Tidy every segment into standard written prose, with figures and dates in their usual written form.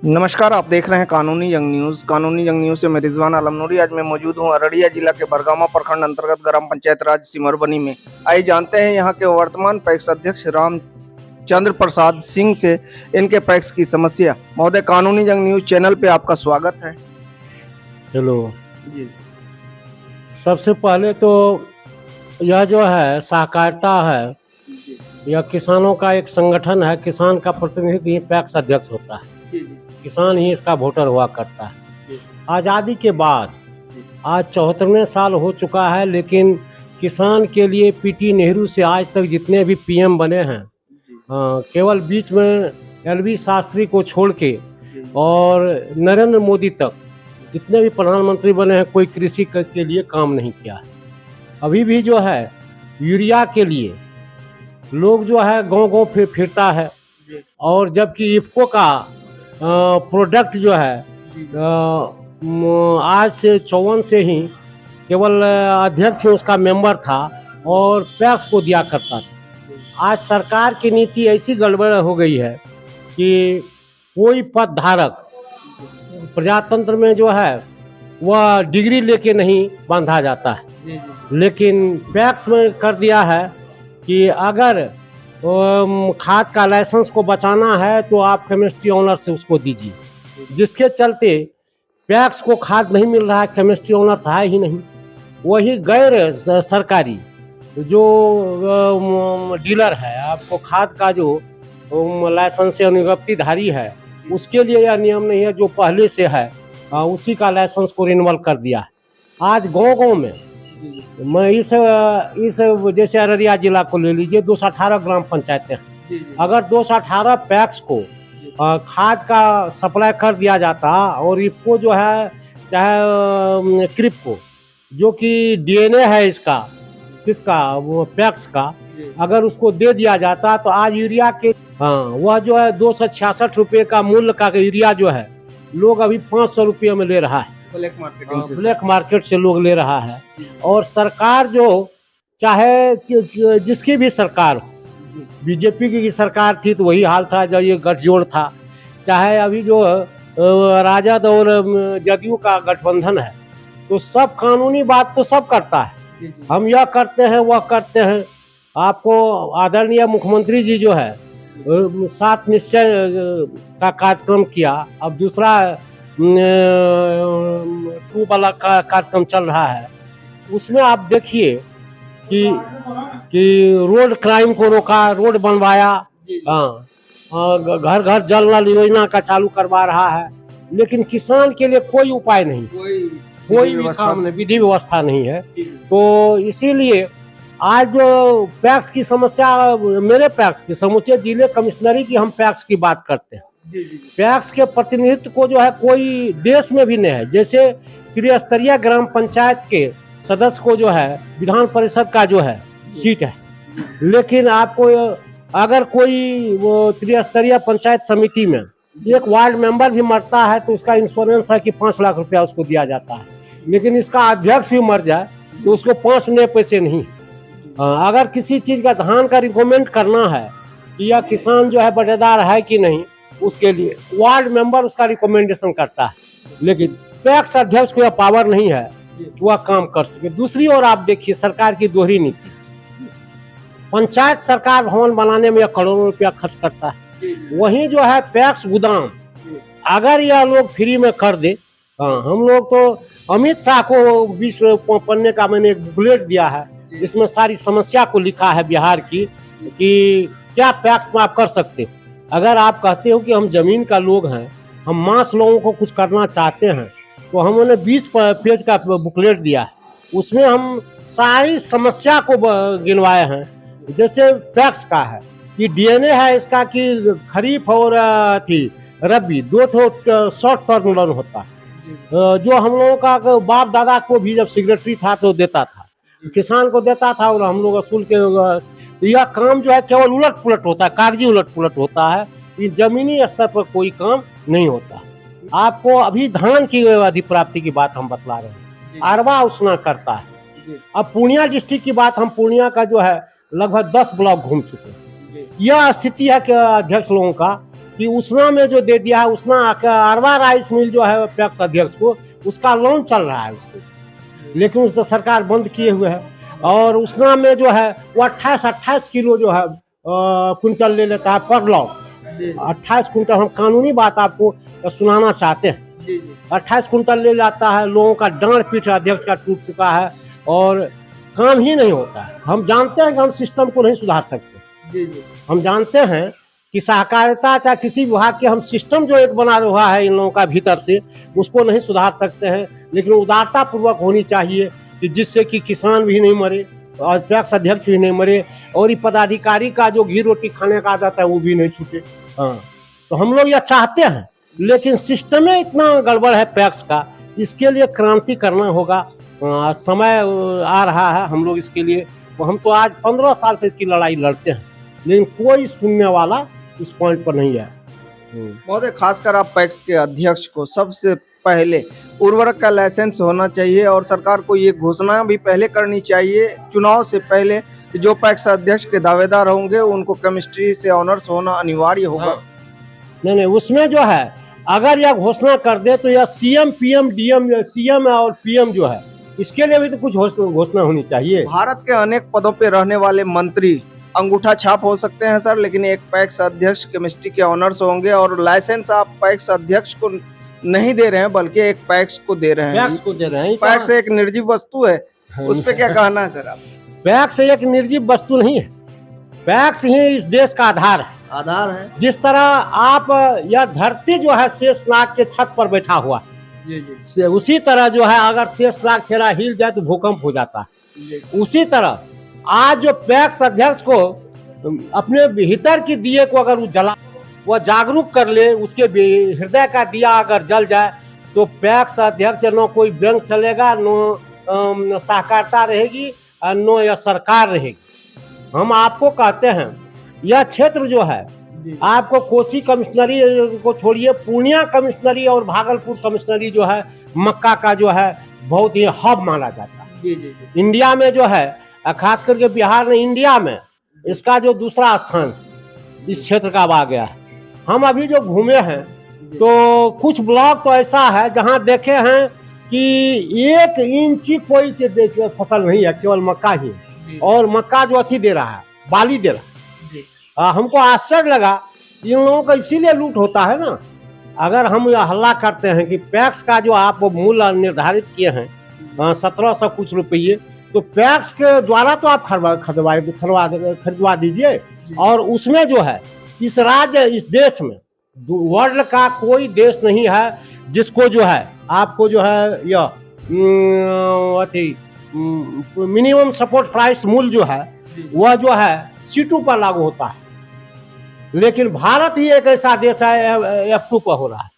नमस्कार, आप देख रहे हैं कानूनी जंग न्यूज़। कानूनी जंग न्यूज़ से मैं रिजवान आलम नूरी। आज मैं मौजूद हूं अररिया जिला के बरगामा प्रखंड अंतर्गत ग्राम पंचायत राज सिमरबनी में। आइए जानते हैं यहां के वर्तमान पैक्स अध्यक्ष रामचंद्र प्रसाद सिंह से इनके पैक्स की समस्या। महोदय, कानूनी जंग न्यूज़ चैनल पे आपका स्वागत है। हेलो। जी सबसे पहले तो यह जो है सहकारिता है, यह किसानों का एक संगठन है। किसान का प्रतिनिधि ही पैक्स अध्यक्ष होता है। किसान ही इसका वोटर हुआ करता है। आज़ादी के बाद आज 74वें साल हो चुका है, लेकिन किसान के लिए पीटी नेहरू से आज तक जितने भी पीएम बने हैं, केवल बीच में एलवी शास्त्री को छोड़ के और नरेंद्र मोदी तक जितने भी प्रधानमंत्री बने हैं, कोई कृषि के लिए काम नहीं किया है। अभी भी जो है यूरिया के लिए लोग जो है गांव-गांव फिरता है, और जबकि इफ्को का प्रोडक्ट जो है आज से 54 से ही केवल अध्यक्ष उसका मेंबर था और पैक्स को दिया करता था। आज सरकार की नीति ऐसी गड़बड़ हो गई है कि कोई पद धारक प्रजातंत्र में जो है वह डिग्री लेके नहीं बांधा जाता है, लेकिन पैक्स में कर दिया है कि अगर खाद का लाइसेंस को बचाना है तो आप केमिस्ट्री ऑनर से उसको दीजिए, जिसके चलते पैक्स को खाद नहीं मिल रहा है। केमिस्ट्री ऑनर्स है ही नहीं। वही गैर सरकारी जो डीलर है, आपको खाद का जो लाइसेंस अनुज्ञप्तिधारी है, उसके लिए यह नियम नहीं है। जो पहले से है उसी का लाइसेंस को रिन्यूअल कर दिया है। आज गांव-गांव में मैं इस जैसे अररिया जिला को ले लीजिए, 218 ग्राम पंचायतें हैं। अगर 218 पैक्स को खाद का सप्लाई कर दिया जाता और इफको जो है चाहे क्रिप को, जो कि डीएनए है इसका किसका वो पैक्स का, अगर उसको दे दिया जाता तो आज यूरिया के वह जो है 266 रुपये का मूल्य का यूरिया जो है लोग अभी 500 रुपये में ले रहा है। ब्लैक मार्केट से लोग ले रहा है। और सरकार जो चाहे जिसकी भी सरकार हो, बीजेपी की सरकार थी तो वही हाल था जब ये गठजोड़ था, चाहे अभी जो राजद और जदयू का गठबंधन है, तो सब कानूनी बात तो सब करता है। हम यह करते हैं वह करते हैं। आपको आदरणीय मुख्यमंत्री जी जो है 7 निश्चय का कार्यक्रम किया, अब दूसरा 2 वाला कार्यक्रम चल रहा है। उसमें आप देखिए कि रोड क्राइम को रोका, रोड बनवाया, घर घर जल नल योजना का चालू करवा रहा है, लेकिन किसान के लिए कोई उपाय नहीं, कोई भी काम नहीं, विधि व्यवस्था नहीं है। तो इसीलिए आज जो पैक्स की समस्या, मेरे पैक्स की समूचे जिले कमिश्नरी की हम पैक्स की बात करते हैं। पैक्स के प्रतिनिधित्व को जो है कोई देश में भी नहीं है। जैसे त्रिस्तरीय ग्राम पंचायत के सदस्य को जो है विधान परिषद का जो है सीट है, लेकिन आपको अगर कोई वो त्रिस्तरीय पंचायत समिति में एक वार्ड मेंबर भी मरता है तो उसका इंश्योरेंस है कि 5 लाख रुपया उसको दिया जाता है, लेकिन इसका अध्यक्ष भी मर जाए तो उसको 5 नए पैसे नहीं। अगर किसी चीज़ का धान का रिकमेंड करना है कि यह किसान जो है बटेदार है कि नहीं, उसके लिए वार्ड मेंबर उसका रिकमेंडेशन करता है, लेकिन पैक्स अध्यक्ष को यह पावर नहीं है वह काम कर सके। दूसरी ओर आप देखिए सरकार की दोहरी नीति, पंचायत सरकार भवन बनाने में करोड़ों रुपया खर्च करता है, वहीं जो है पैक्स गोदाम अगर यह लोग फ्री में कर दे। हम लोग तो अमित शाह को 20 पन्ने का मैंने एक बुकलेट दिया है जिसमें सारी समस्या को लिखा है बिहार की, कि क्या पैक्स में आप कर सकते हो। अगर आप कहते हो कि हम जमीन का लोग हैं, हम मास लोगों को कुछ करना चाहते हैं, तो हम उन्हें 20 पेज का बुकलेट दिया है, उसमें हम सारी समस्या को गिनवाए हैं। जैसे पैक्स का है कि डीएनए है इसका कि खरीफ और रबी 2 शॉर्ट टर्म लोन होता है, जो हम लोगों का बाप दादा को भी जब सेक्रेटरी था तो देता था, किसान को देता था और हम लोग असूल के। यह काम जो है केवल उलट पुलट होता है, कागजी उलट पुलट होता है, ये जमीनी स्तर पर कोई काम नहीं होता। आपको अभी धान की अधिप्राप्ति की बात हम बतला रहे हैं, अरवा उसना करता है। अब पूर्णिया डिस्ट्रिक्ट की बात, हम पूर्णिया का जो है लगभग 10 ब्लॉक घूम चुके हैं। यह स्थिति है कि अध्यक्ष लोगों का कि उसना में जो दे दिया है, उसना अरवा राइस मिल जो है पैक्स अध्यक्ष को, उसका लोन चल रहा है उसको, लेकिन उससे सरकार बंद किए हुए है। और उसना में जो है वो 28 किलो जो है कुंटल ले लेता है पर लॉट। 28 कुंटल, हम कानूनी बात आपको सुनाना चाहते हैं। 28 कुंटल ले जाता है, लोगों का डांड पीठ अध्यक्ष का टूट चुका है और काम ही नहीं होता है। हम जानते हैं कि हम सिस्टम को नहीं सुधार सकते। हम जानते हैं कि सहकारिता चाहे किसी विभाग के हम सिस्टम जो एक बना हुआ है इन लोगों का भीतर से, उसको नहीं सुधार सकते हैं। लेकिन उदारता पूर्वक होनी चाहिए कि जिससे कि किसान भी नहीं मरे और पैक्स अध्यक्ष भी नहीं मरे और ये पदाधिकारी का जो घी रोटी खाने का आदत है वो भी नहीं छूटे। हाँ, तो हम लोग यह चाहते हैं, लेकिन सिस्टम में इतना गड़बड़ है पैक्स का, इसके लिए क्रांति करना होगा। समय आ रहा है हम लोग इसके लिए, हम तो आज 15 साल से इसकी लड़ाई लड़ते हैं, लेकिन कोई सुनने वाला इस पॉइंट पर नहीं है। महोदय, खासकर आप पैक्स के अध्यक्ष को सबसे पहले उर्वरक का लाइसेंस होना चाहिए और सरकार को ये घोषणा भी पहले करनी चाहिए चुनाव से पहले कि जो पैक्स अध्यक्ष के दावेदार होंगे उनको केमिस्ट्री से ऑनर्स होना अनिवार्य होगा। हाँ। नहीं, उसमें जो है अगर यह घोषणा कर दे तो यह सीएम पीएम डीएम, सीएम और पीएम जो है इसके लिए भी तो कुछ घोषणा होनी चाहिए। भारत के अनेक पदों पे रहने वाले मंत्री अंगूठा छाप हो सकते हैं सर, लेकिन एक पैक्स अध्यक्ष केमिस्ट्री के ऑनर्स होंगे और लाइसेंस आप पैक्स अध्यक्ष को नहीं दे रहे हैं बल्कि एक पैक्स को दे रहे हैं। पैक्स को दे रहे हैं। पैक्स एक निर्जीव वस्तु है, उस पे क्या कहना है सर आप? पैक्स एक निर्जीव वस्तु नहीं है, पैक्स ही इस देश का आधार है। आधार है। जिस तरह आप यह धरती जो है शेषनाग के छत पर बैठा हुआ, उसी तरह जो है अगर शेषनाग खेरा हिल जाए तो भूकंप हो जाता है। उसी तरह आज जो पैक्स अध्यक्ष को अपने भीतर की दिए को अगर वो जागरूक कर ले, उसके हृदय का दिया अगर जल जाए तो पैक्स अध्यक्ष न कोई बैंक चलेगा, न सहकारिता रहेगी, न यह सरकार रहेगी। हम आपको कहते हैं यह क्षेत्र जो है आपको कोसी कमिश्नरी को छोड़िए, पूर्णिया कमिश्नरी और भागलपुर कमिश्नरी जो है मक्का का जो है बहुत ही हब माना जाता है। इंडिया में जो है, खास करके बिहार में इंडिया में इसका जो दूसरा स्थान इस क्षेत्र का आ गया है। हम अभी जो घूमे हैं तो कुछ ब्लॉक तो ऐसा है जहां देखे हैं कि 1 इंची कोई फसल नहीं है, केवल मक्का ही, और मक्का जो अथी दे रहा है, बाली दे रहा है। हमको आश्चर्य लगा, इन लोगों का इसीलिए लूट होता है ना। अगर हम यह हल्ला करते हैं कि पैक्स का जो आप मूल्य निर्धारित किए हैं 1700 कुछ रुपये, तो पैक्स के द्वारा तो आप खरीदवा दीजिए। और उसमें जो है इस राज्य, इस देश में, वर्ल्ड का कोई देश नहीं है जिसको जो है आपको जो है यह मिनिमम सपोर्ट प्राइस मूल्य जो है वह जो है C2 पर लागू होता है। लेकिन भारत ही एक ऐसा देश है F2 पर हो रहा है,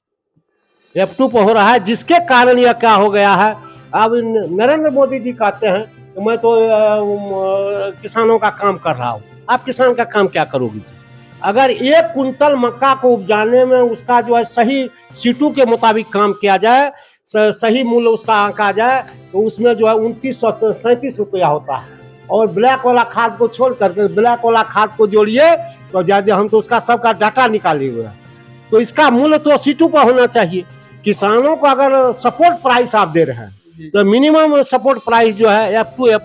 F2 पर हो रहा है, जिसके कारण यह क्या हो गया है। अब नरेंद्र मोदी जी कहते हैं कि मैं तो किसानों का काम कर रहा हूँ। आप किसान का काम क्या करोगे जी? अगर 1 कुंटल मक्का को उपजाने में उसका जो है सही C2 के मुताबिक काम किया जाए, सही मूल्य उसका आंका जाए, तो उसमें जो है 2937 रुपया होता है। और ब्लैक वाला खाद को छोड़ करके ब्लैक वाला खाद को जोड़िए तो ज्यादा, हम तो उसका सबका डाटा निकाले हुए हैं। तो इसका मूल्य तो C2 पर होना चाहिए। किसानों को अगर सपोर्ट प्राइस आप दे रहे हैं तो मिनिमम सपोर्ट प्राइस जो है F2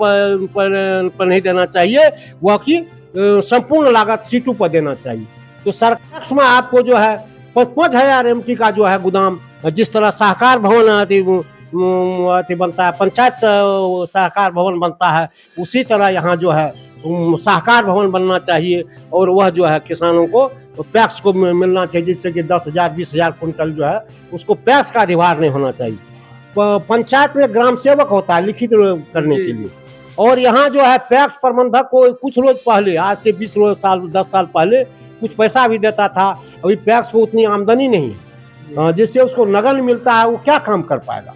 पर नहीं देना चाहिए, वह की संपूर्ण लागत C2 पर देना चाहिए। तो सरकार में आपको जो है 55,000 MT का जो है गोदाम, जिस तरह सहकार भवन बनता है, पंचायत सहकार भवन बनता है, उसी तरह यहाँ जो है सहकार भवन बनना चाहिए। और वह जो है किसानों को पैक्स को मिलना चाहिए, जिससे कि 10,000 20,000 कुंटल जो है उसको पैक्स का अधिभार नहीं होना चाहिए। पंचायत में ग्राम सेवक होता है लिखित करने के लिए, और यहाँ जो है पैक्स प्रबंधक को कुछ रोज पहले, आज से 20 साल 10 साल पहले कुछ पैसा भी देता था। अभी पैक्स को उतनी आमदनी नहीं है, जिससे उसको नगद मिलता है, वो क्या काम कर पाएगा।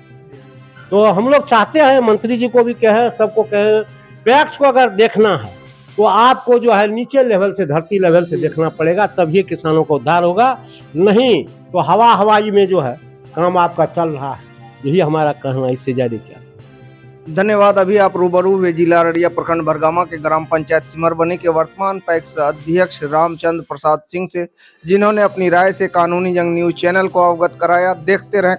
तो हम लोग चाहते हैं, मंत्री जी को भी कहें, सबको कहें, पैक्स को अगर देखना है तो आपको जो है नीचे लेवल से, धरती लेवल से देखना पड़ेगा, तभी किसानों को उद्धार होगा। नहीं तो हवाई में जो है काम आपका चल रहा है। यही हमारा कहना है, इससे ज्यादा क्या। धन्यवाद। अभी आप रूबरू हुए जिला अररिया प्रखंड भरगामा के ग्राम पंचायत सिमरबनी के वर्तमान पैक्स अध्यक्ष रामचंद्र प्रसाद सिंह से, जिन्होंने अपनी राय से कानूनी जंग न्यूज चैनल को अवगत कराया। देखते रहें